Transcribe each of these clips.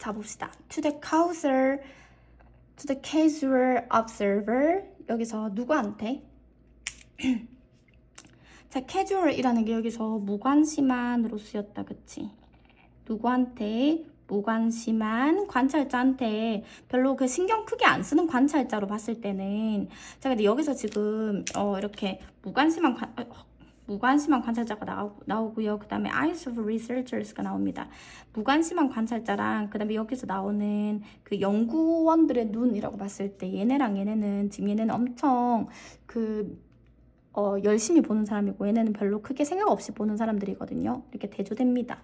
자, 봅시다. To the casual observer. 여기서 누구한테? 자, casual이라는 게 여기서 무관심한으로 쓰였다, 그치? 누구한테? 무관심한 관찰자한테 별로 그 신경 크게 안 쓰는 관찰자로 봤을 때는 자, 근데 여기서 지금 이렇게 무관심한 관찰자가 나오고요. 그 다음에 eyes of researchers가 나옵니다. 무관심한 관찰자랑 그 다음에 여기서 나오는 그 연구원들의 눈이라고 봤을 때 얘네는 지금 얘네는 엄청 열심히 보는 사람이고 얘네는 별로 크게 생각 없이 보는 사람들이거든요. 이렇게 대조됩니다.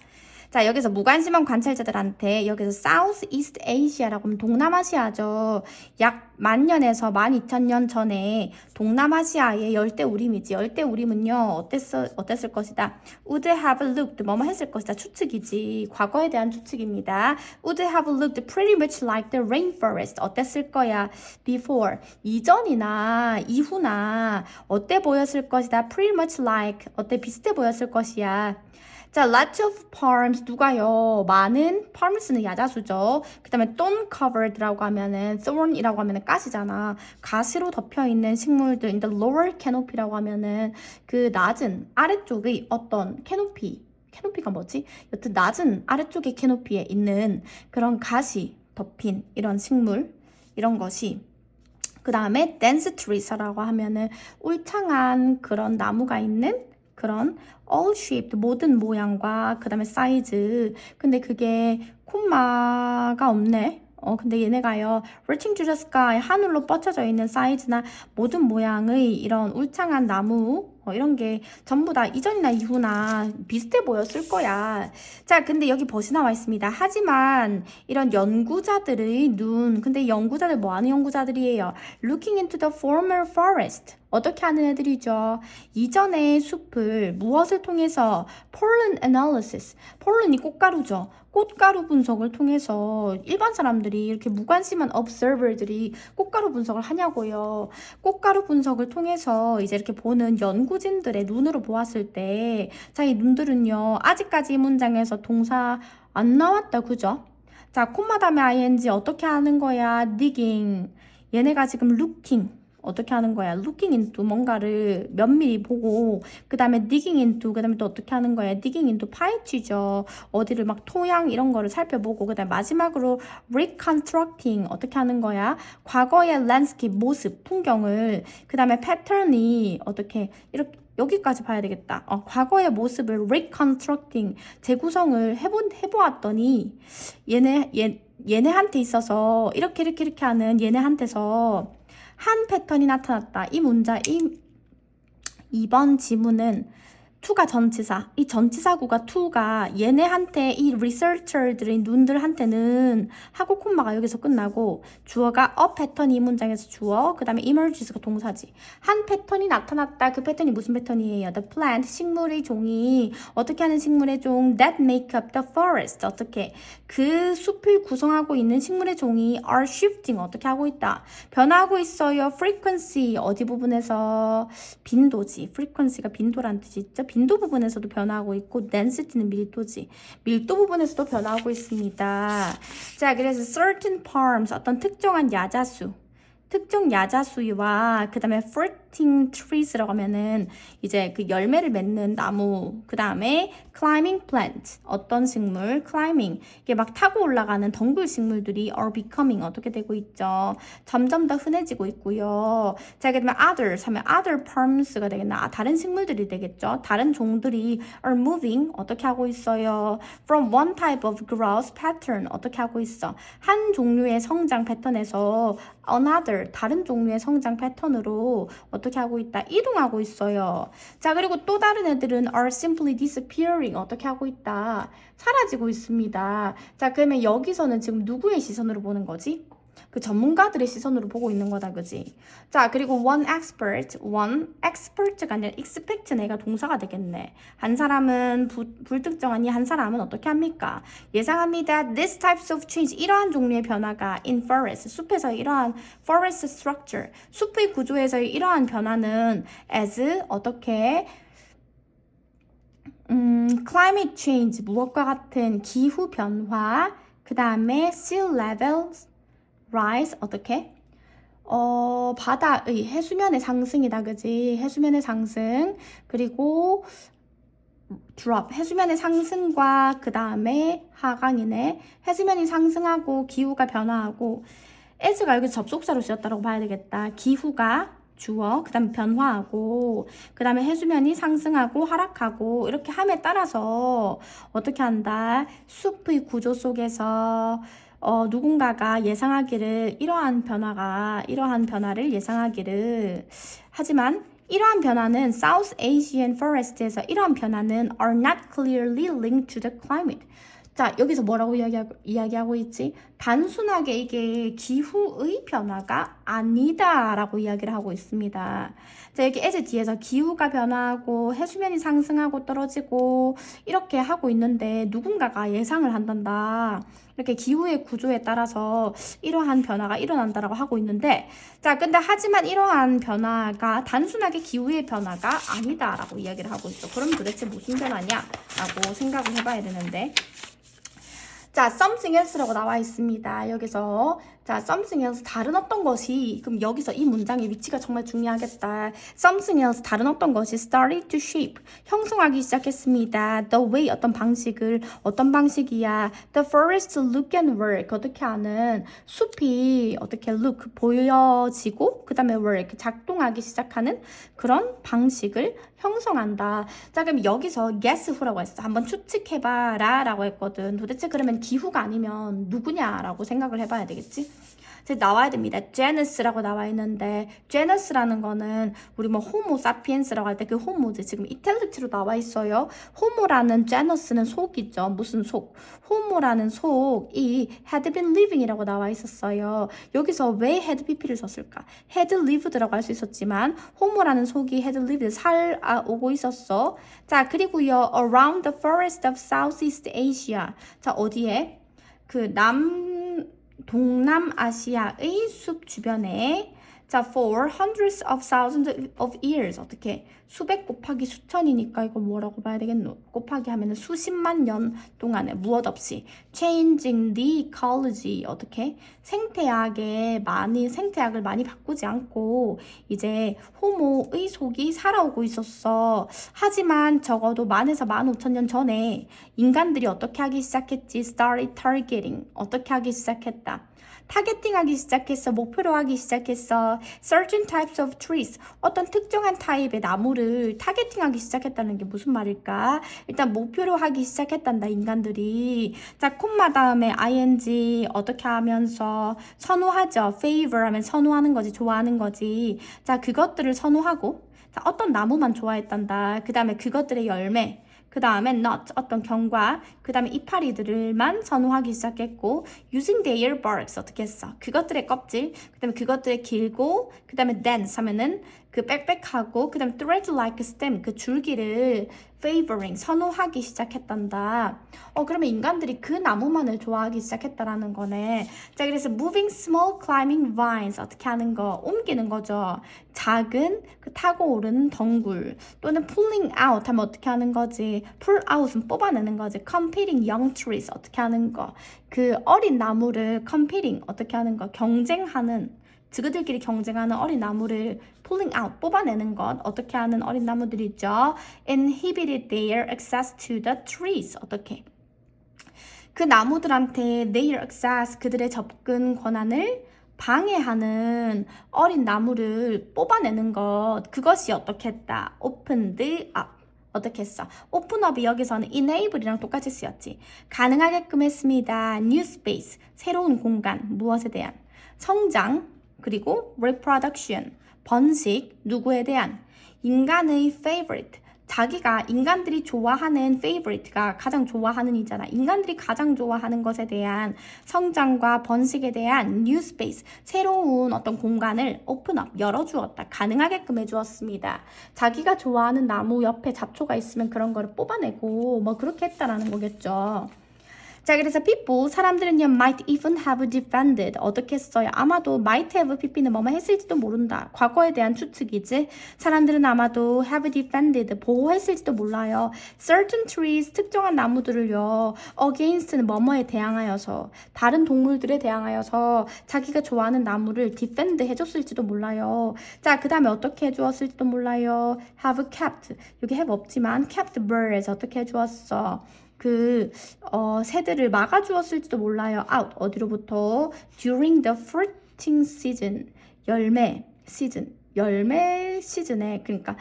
자, 여기서 무관심한 관찰자들한테 여기서 Southeast Asia라고 하면 동남아시아죠. 약 10,000년에서 12,000년 전에 동남아시아의 열대우림이지. 열대우림은요. 어땠을 것이다. Would have looked 뭐뭐 했을 것이다. 추측이지. 과거에 대한 추측입니다. Would have looked pretty much like the rainforest. 어땠을 거야. Before. 이전이나 이후나 어때 보였을 것이다. Pretty much like. 어때 비슷해 보였을 것이야. 자, lots of palms 누가요? 많은 palms는 야자수죠. 그 다음에 thorn covered라고 하면은 thorn이라고 하면은 가시잖아. 가시로 덮여 있는 식물들. in the lower canopy라고 하면은 그 낮은 아래쪽의 어떤 캐노피가 뭐지? 여튼 낮은 아래쪽의 캐노피에 있는 그런 가시 덮인 이런 식물 이런 것이 그 다음에 dense trees라고 하면은 울창한 그런 나무가 있는 그런 all shaped 모든 모양과 그 다음에 사이즈 근데 그게 콤마가 없네. 근데 얘네가요 reaching to the sky 하늘로 뻗쳐져 있는 사이즈나 모든 모양의 이런 울창한 나무 이런 게 전부 다 이전이나 이후나 비슷해 보였을 거야. 자, 근데 여기 벗이 나와 있습니다. 하지만 이런 연구자들의 눈, 근데 연구자들 뭐 하는 연구자들이에요? Looking into the former forest. 어떻게 하는 애들이죠? 이전의 숲을 무엇을 통해서? pollen analysis. pollen이 꽃가루죠. 꽃가루 분석을 통해서 일반 사람들이 이렇게 무관심한 observer들이 꽃가루 분석을 하냐고요. 꽃가루 분석을 통해서 이제 이렇게 보는 연구진들의 눈으로 보았을 때, 자, 이 눈들은요, 아직까지 이 문장에서 동사 안 나왔다, 그죠? 자, 콤마 다음에 ing 어떻게 하는 거야? digging. 얘네가 지금 looking. 어떻게 하는 거야? looking into 뭔가를 면밀히 보고 그 다음에 digging into 그 다음에 또 어떻게 하는 거야? digging into 파헤치죠. 어디를 막 토양 이런 거를 살펴보고 그 다음에 마지막으로 reconstructing 어떻게 하는 거야? 과거의 landscape 모습, 풍경을 그 다음에 pattern이 어떻게 이렇게 여기까지 봐야 되겠다. 과거의 모습을 reconstructing 재구성을 해보았더니 얘네한테 있어서 이렇게 하는 얘네한테서 한 패턴이 나타났다. 이 문자, 이번 지문은 to가 전치사, 이 전치사구가 to가 얘네한테 이 researcher들의 눈들한테는 하고 콤마가 여기서 끝나고 주어가 a 패턴이 이 문장에서 주어 그 다음에 emerges가 동사지. 한 패턴이 나타났다. 그 패턴이 무슨 패턴이에요? The plant, 식물의 종이 어떻게 하는 식물의 종 that make up the forest 어떻게 그 숲을 구성하고 있는 식물의 종이 are shifting 어떻게 하고 있다. 변화하고 있어요. frequency 어디 부분에서 빈도지. frequency가 빈도란 뜻이 있죠. 빈도 부분에서도 변화하고 있고 density는 밀도지. 밀도 부분에서도 변화하고 있습니다. 자, 그래서 certain palms 어떤 특정한 야자수 특정 야자수와 그 다음에 fruiting trees라고 하면은 이제 그 열매를 맺는 나무 그 다음에 climbing plant 어떤 식물 climbing 이게 막 타고 올라가는 덩굴 식물들이 are becoming 어떻게 되고 있죠 점점 더 흔해지고 있고요. 자, 그 다음에 others 하면 other palms가 되겠나 다른 식물들이 되겠죠. 다른 종들이 are moving 어떻게 하고 있어요. from one type of growth pattern 어떻게 하고 있어 한 종류의 성장 패턴에서 another 다른 종류의 성장 패턴으로 어떻게 하고 있다? 이동하고 있어요. 자, 그리고 또 다른 애들은 are simply disappearing 어떻게 하고 있다? 사라지고 있습니다. 자, 그러면 여기서는 지금 누구의 시선으로 보는 거지? 그 전문가들의 시선으로 보고 있는 거다, 그지? 자, 그리고 one expert가 아니라 expect 내가 동사가 되겠네. 한 사람은 불특정한 이 한 사람은 어떻게 합니까? 예상합니다. This types of change, 이러한 종류의 변화가 in forest, 숲에서의 이러한 forest structure, 숲의 구조에서의 이러한 변화는 as 어떻게 climate change, 무엇과 같은 기후 변화 그 다음에 sea levels rise 어떻게? 바다의 해수면의 상승이다, 그지? 해수면의 상승. 그리고 drop 해수면의 상승과 그 다음에 하강이네. 해수면이 상승하고 기후가 변화하고 as가 여기서 접속사로 쓰였다고 봐야 되겠다. 기후가 주어, 그 다음에 변화하고, 그 다음에 해수면이 상승하고 하락하고, 이렇게 함에 따라서 어떻게 한다? 숲의 구조 속에서 누군가가 예상하기를, 이러한 변화를 예상하기를. 하지만, 이러한 변화는 South Asian Forest에서 이러한 변화는 are not clearly linked to the climate. 자, 여기서 뭐라고 이야기하고 있지? 단순하게 이게 기후의 변화가 아니다라고 이야기를 하고 있습니다. 자, 여기 as 뒤에서 기후가 변화하고 해수면이 상승하고 떨어지고 이렇게 하고 있는데 누군가가 예상을 한단다. 이렇게 기후의 구조에 따라서 이러한 변화가 일어난다라고 하고 있는데 자, 근데 하지만 이러한 변화가 단순하게 기후의 변화가 아니다라고 이야기를 하고 있어. 그럼 도대체 무슨 변화냐라고 생각을 해봐야 되는데 자, something else라고 나와 있습니다. 여기서 자, something else 다른 어떤 것이 그럼 여기서 이 문장의 위치가 정말 중요하겠다. something else 다른 어떤 것이 started to shape 형성하기 시작했습니다. the way 어떤 방식이야. the forest look and work 어떻게 하는 숲이 어떻게 look 보여지고 그 다음에 work 작동하기 시작하는 그런 방식을 형성한다. 자, 그럼 여기서 guess who라고 했어. 한번 추측해봐라 라고 했거든. 도대체 그러면 기후가 아니면 누구냐라고 생각을 해봐야 되겠지? 이제 나와야 됩니다. genus라고 나와 있는데 genus라는 거는 우리 뭐 homo sapiens라고 할 때 그 homo지 지금 이탈리크로 나와 있어요. homo라는 genus는 속이죠. 무슨 속? homo라는 속이 had been living이라고 나와 있었어요. 여기서 왜 had pp를 썼을까? had lived라고 할 수 있었지만 homo라는 속이 had lived 살아오고 있었어. 자, 그리고요 around the forest of Southeast Asia. 자, 어디에? 그 동남아시아의 숲 주변에 자, for hundreds of thousands of years 어떻게 수백 곱하기 수천이니까 이거 뭐라고 봐야 되겠노? 곱하기 하면은 수십만 년 동안에 무엇 없이 changing the ecology 어떻게 생태학을 많이 바꾸지 않고 이제 호모의 속이 살아오고 있었어. 하지만 적어도 10,000에서 15,000년 전에 인간들이 어떻게 하기 시작했지? started targeting 어떻게 하기 시작했다. 타겟팅하기 시작했어. 목표로 하기 시작했어. certain types of trees 어떤 특정한 타입의 나무를 타겟팅하기 시작했다는 게 무슨 말일까? 일단 목표로 하기 시작했단다 인간들이. 자, 콤마 다음에 ing 어떻게 하면서 선호하죠. favor 하면 선호하는 거지 좋아하는 거지. 자, 그것들을 선호하고 자, 어떤 나무만 좋아했단다. 그 다음에 그것들의 열매 그 다음에 nut 어떤 경과 그 다음에 이파리들만 선호하기 시작했고 using their barks 어떻게 했어? 그것들의 껍질 그 다음에 그것들의 길고 그 다음에 dense 하면은 그 빽빽하고 그 다음에 thread like stem 그 줄기를 favoring 선호하기 시작했단다. 그러면 인간들이 그 나무만을 좋아하기 시작했다라는 거네. 자, 그래서 moving small climbing vines 어떻게 하는 거? 옮기는 거죠. 작은 그 타고 오르는 덩굴 또는 pulling out 하면 어떻게 하는 거지? pull out은 뽑아내는 거지. competing young trees 어떻게 하는 거? 그 어린 나무를 competing 어떻게 하는 거? 경쟁하는 그들끼리 경쟁하는 어린 나무를 pulling out, 뽑아내는 것. 어떻게 하는 어린 나무들이 있죠? inhibited their access to the trees. 어떻게? 그 나무들한테 their access, 그들의 접근 권한을 방해하는 어린 나무를 뽑아내는 것. 그것이 어떻게 했다? opened up. 어떻게 했어? open up이 여기서는 enable이랑 똑같이 쓰였지. 가능하게끔 했습니다. new space, 새로운 공간. 무엇에 대한? 성장. 그리고 reproduction, 번식, 누구에 대한? 인간의 favorite, 인간들이 좋아하는 favorite가 가장 좋아하는 이잖아. 인간들이 가장 좋아하는 것에 대한 성장과 번식에 대한 new space, 새로운 어떤 공간을 open up, 열어주었다. 가능하게끔 해주었습니다. 자기가 좋아하는 나무 옆에 잡초가 있으면 그런 거를 뽑아내고 뭐 그렇게 했다라는 거겠죠. 자, 그래서 people, 사람들은요, might even have defended. 어떻게 했어요? 아마도 might have, pp는 뭐뭐 했을지도 모른다. 과거에 대한 추측이지. 사람들은 아마도 have defended, 보호했을지도 몰라요. certain trees, 특정한 나무들을요, against는 뭐뭐에 대항하여서, 다른 동물들에 대항하여서 자기가 좋아하는 나무를 defend 해줬을지도 몰라요. 자, 그 다음에 어떻게 해주었을지도 몰라요. have kept, 여기 have 없지만 kept birds, 어떻게 해주었어? 새들을 막아주었을지도 몰라요. out, 어디로부터? during the fruiting season, 열매 시즌에, 그러니까,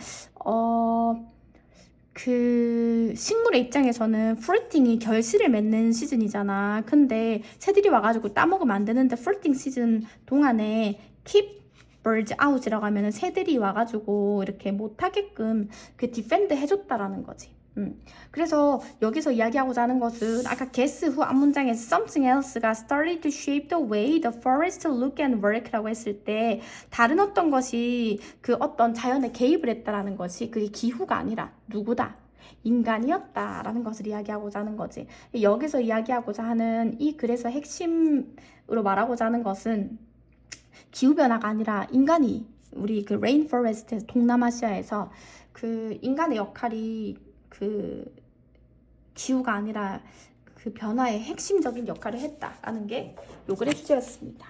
식물의 입장에서는 fruiting이 결실을 맺는 시즌이잖아. 근데 새들이 와가지고 따먹으면 안 되는데 fruiting 시즌 동안에 keep birds out이라고 하면은 새들이 와가지고 이렇게 못하게끔 defend 해줬다라는 거지. 그래서 여기서 이야기하고자 하는 것은 아까 guess who 앞문장에서 something else가 started to shape the way the forest look and work라고 했을 때 다른 어떤 것이 어떤 자연에 개입을 했다라는 것이 그게 기후가 아니라 누구다? 인간이었다라는 것을 이야기하고자 하는 거지. 여기서 이야기하고자 하는 이 글에서 핵심으로 말하고자 하는 것은 기후변화가 아니라 인간이 우리 레인포레스트 동남아시아에서 인간의 역할이 기후가 아니라 변화의 핵심적인 역할을 했다라는 게 요 글의 주제였습니다.